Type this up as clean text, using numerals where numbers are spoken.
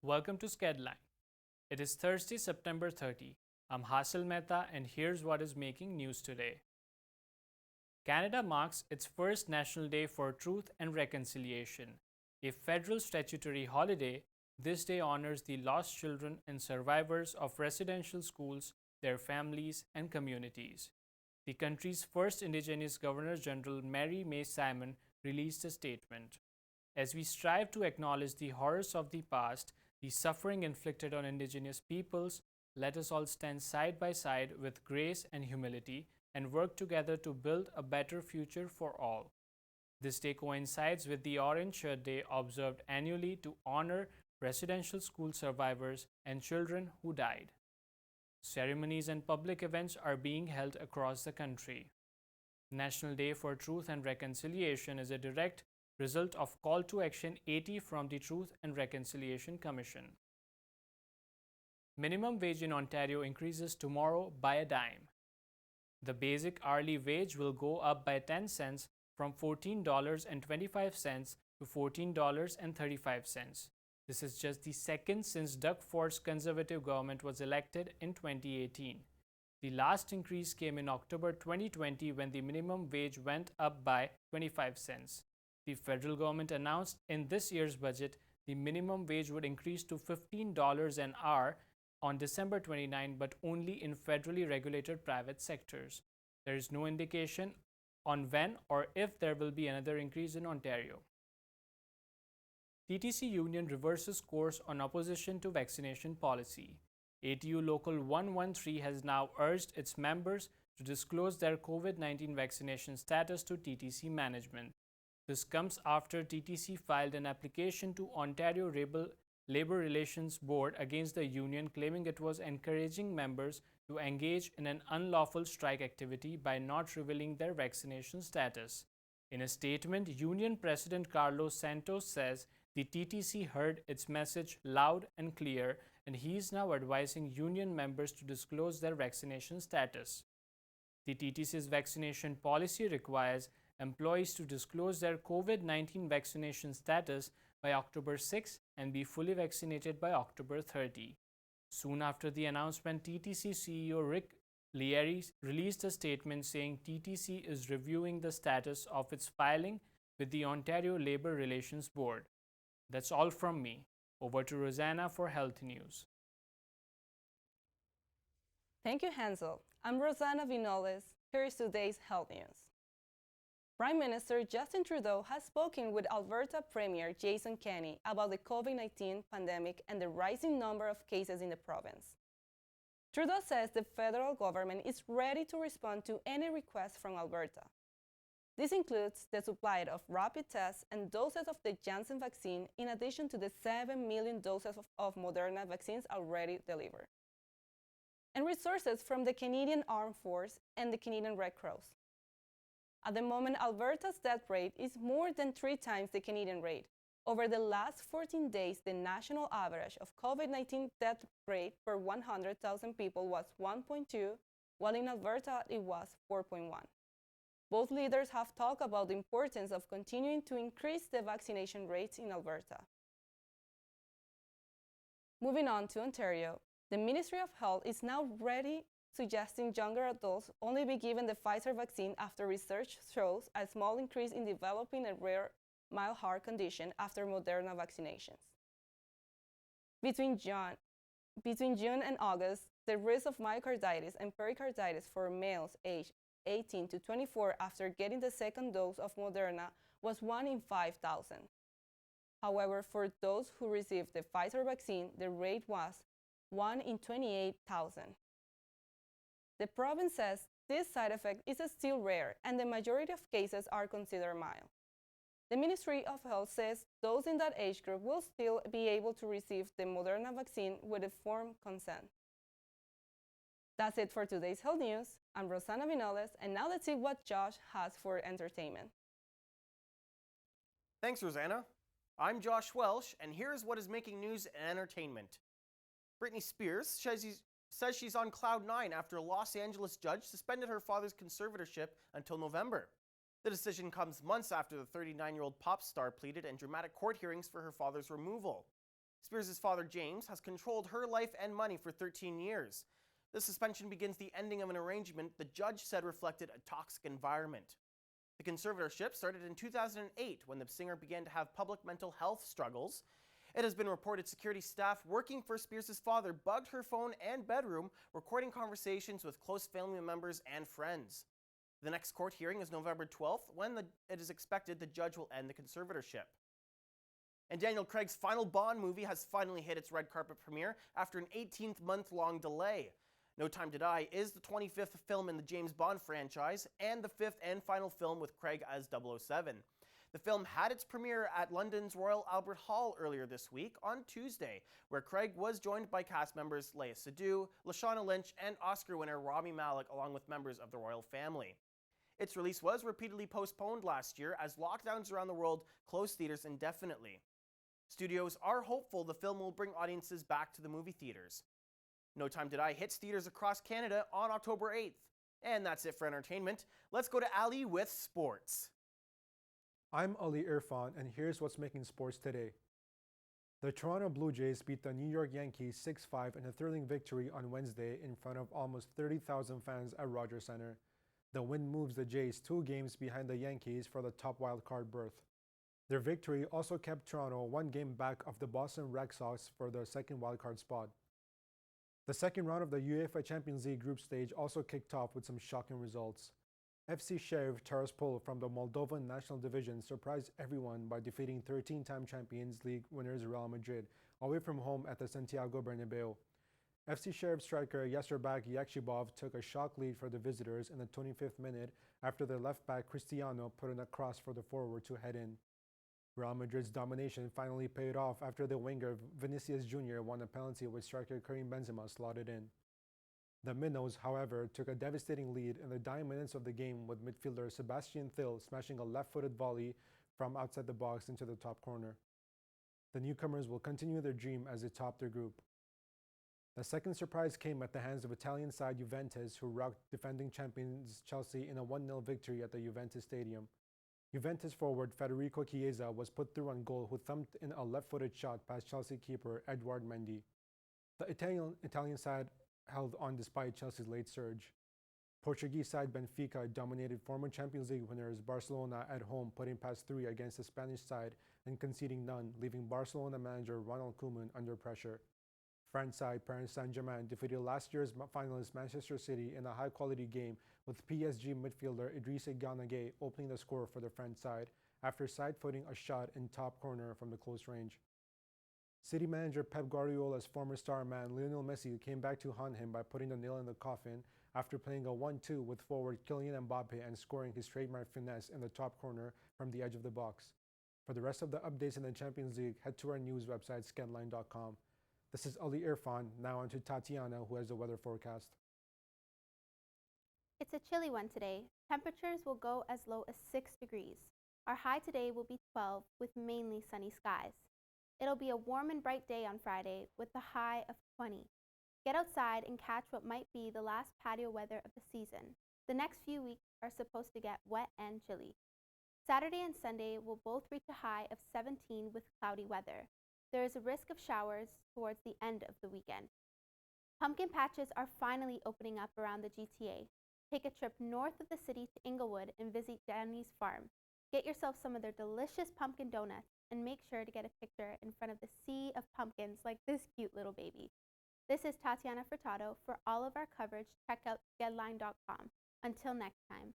Welcome to Skedline. It is Thursday, September 30. I'm Hasil Mehta, and here's what is making news today. Canada marks its first National Day for Truth and Reconciliation. A federal statutory holiday, this day honors the lost children and survivors of residential schools, their families, and communities. The country's first Indigenous Governor General Mary May Simon released a statement. As we strive to acknowledge the horrors of the past, the suffering inflicted on Indigenous peoples, let us all stand side by side with grace and humility and work together to build a better future for all. This day coincides with the Orange Shirt Day observed annually to honor residential school survivors and children who died. Ceremonies and public events are being held across the country. National Day for Truth and Reconciliation is a direct result of Call to Action 80 from the Truth and Reconciliation Commission. Minimum wage in Ontario increases tomorrow by a dime. The basic hourly wage will go up by 10 cents from $14.25 to $14.35. This is just the second since Doug Ford's Conservative government was elected in 2018. The last increase came in October 2020 when the minimum wage went up by 25 cents. The federal government announced in this year's budget the minimum wage would increase to $15 an hour on December 29, but only in federally regulated private sectors. There is no indication on when or if there will be another increase in Ontario. TTC Union reverses course on opposition to vaccination policy. ATU Local 113 has now urged its members to disclose their COVID-19 vaccination status to TTC management. This comes after TTC filed an application to Ontario Labour Relations Board against the union, claiming it was encouraging members to engage in an unlawful strike activity by not revealing their vaccination status. In a statement, Union President Carlos Santos says the TTC heard its message loud and clear, and he is now advising union members to disclose their vaccination status. The TTC's vaccination policy requires employees to disclose their COVID-19 vaccination status by October 6 and be fully vaccinated by October 30. Soon after the announcement, TTC CEO Rick Leary released a statement saying TTC is reviewing the status of its filing with the Ontario Labour Relations Board. That's all from me. Over to Rosanna for health news. Thank you, Hansel. I'm Rosanna Vinoles. Here is today's health news. Prime Minister Justin Trudeau has spoken with Alberta Premier Jason Kenney about the COVID-19 pandemic and the rising number of cases in the province. Trudeau says the federal government is ready to respond to any request from Alberta. This includes the supply of rapid tests and doses of the Janssen vaccine, in addition to the 7 million doses of Moderna vaccines already delivered, and resources from the Canadian Armed Force and the Canadian Red Cross. At the moment, Alberta's death rate is more than 3 times the Canadian rate. Over the last 14 days, the national average of COVID-19 death rate per 100,000 people was 1.2, while in Alberta it was 4.1. Both leaders have talked about the importance of continuing to increase the vaccination rates in Alberta. Moving on to Ontario, the Ministry of Health is now ready, suggesting younger adults only be given the Pfizer vaccine after research shows a small increase in developing a rare mild heart condition after Moderna vaccinations. Between June and August, the risk of myocarditis and pericarditis for males aged 18 to 24 after getting the second dose of Moderna was 1 in 5,000. However, for those who received the Pfizer vaccine, the rate was 1 in 28,000. The province says this side effect is still rare, and the majority of cases are considered mild. The Ministry of Health says those in that age group will still be able to receive the Moderna vaccine with informed consent. That's it for today's health news. I'm Rosanna Vinoles, and now let's see what Josh has for entertainment. Thanks, Rosanna. I'm Josh Welsh, and here's what is making news and entertainment. Britney Spears says she's on cloud 9 after a Los Angeles judge suspended her father's conservatorship until November. The decision comes months after the 39-year-old pop star pleaded in dramatic court hearings for her father's removal. Spears' father, James, has controlled her life and money for 13 years. The suspension begins the ending of an arrangement the judge said reflected a toxic environment. The conservatorship started in 2008 when the singer began to have public mental health struggles. It has been reported security staff working for Spears' father bugged her phone and bedroom, recording conversations with close family members and friends. The next court hearing is November 12th, when it is expected the judge will end the conservatorship. And Daniel Craig's final Bond movie has finally hit its red carpet premiere after an 18-month-long delay. No Time to Die is the 25th film in the James Bond franchise and the fifth and final film with Craig as 007. The film had its premiere at London's Royal Albert Hall earlier this week on Tuesday, where Craig was joined by cast members Léa Seydoux, Lashana Lynch, and Oscar winner Rami Malek, along with members of the royal family. Its release was repeatedly postponed last year as lockdowns around the world closed theaters indefinitely. Studios are hopeful the film will bring audiences back to the movie theaters. No Time to Die hits theaters across Canada on October 8th. And that's it for entertainment. Let's go to Ali with sports. I'm Ali Irfan, and here's what's making sports today. The Toronto Blue Jays beat the New York Yankees 6-5 in a thrilling victory on Wednesday in front of almost 30,000 fans at Rogers Center. The win moves the Jays 2 games behind the Yankees for the top wildcard berth. Their victory also kept Toronto 1 game back of the Boston Red Sox for the second wildcard spot. The second round of the UEFA Champions League group stage also kicked off with some shocking results. FC Sheriff Tiraspol from the Moldovan National Division surprised everyone by defeating 13-time Champions League winners Real Madrid away from home at the Santiago Bernabeu. FC Sheriff striker Yasserbak Yakshibov took a shock lead for the visitors in the 25th minute after their left back Cristiano put in a cross for the forward to head in. Real Madrid's domination finally paid off after the winger Vinicius Jr. won a penalty with striker Karim Benzema slotted in. The Minnows, however, took a devastating lead in the dying minutes of the game with midfielder Sebastian Thill smashing a left-footed volley from outside the box into the top corner. The newcomers will continue their dream as they top their group. The second surprise came at the hands of Italian side Juventus, who rocked defending champions Chelsea in a 1-0 victory at the Juventus Stadium. Juventus forward Federico Chiesa was put through on goal, who thumped in a left-footed shot past Chelsea keeper Edouard Mendy. The Italian side held on despite Chelsea's late surge. Portuguese side Benfica dominated former Champions League winners Barcelona at home, putting past 3 against the Spanish side and conceding none, leaving Barcelona manager Ronald Koeman under pressure. French side Paris Saint-Germain defeated last year's finalist Manchester City in a high-quality game, with PSG midfielder Idrissa Gana Gueye opening the score for the French side after side-footing a shot in top corner from the close range. City manager Pep Guardiola's former star man Lionel Messi came back to haunt him by putting the nail in the coffin after playing a 1-2 with forward Kylian Mbappe and scoring his trademark finesse in the top corner from the edge of the box. For the rest of the updates in the Champions League, head to our news website skedline.com. This is Ali Irfan, now on to Tatiana, who has the weather forecast. It's a chilly one today. Temperatures will go as low as 6 degrees. Our high today will be 12 with mainly sunny skies. It'll be a warm and bright day on Friday with a high of 20. Get outside and catch what might be the last patio weather of the season. The next few weeks are supposed to get wet and chilly. Saturday and Sunday will both reach a high of 17 with cloudy weather. There is a risk of showers towards the end of the weekend. Pumpkin patches are finally opening up around the GTA. Take a trip north of the city to Inglewood and visit Danny's farm. Get yourself some of their delicious pumpkin donuts and make sure to get a picture in front of the sea of pumpkins like this cute little baby. This is Tatiana Furtado. For all of our coverage, check out skedline.com. Until next time.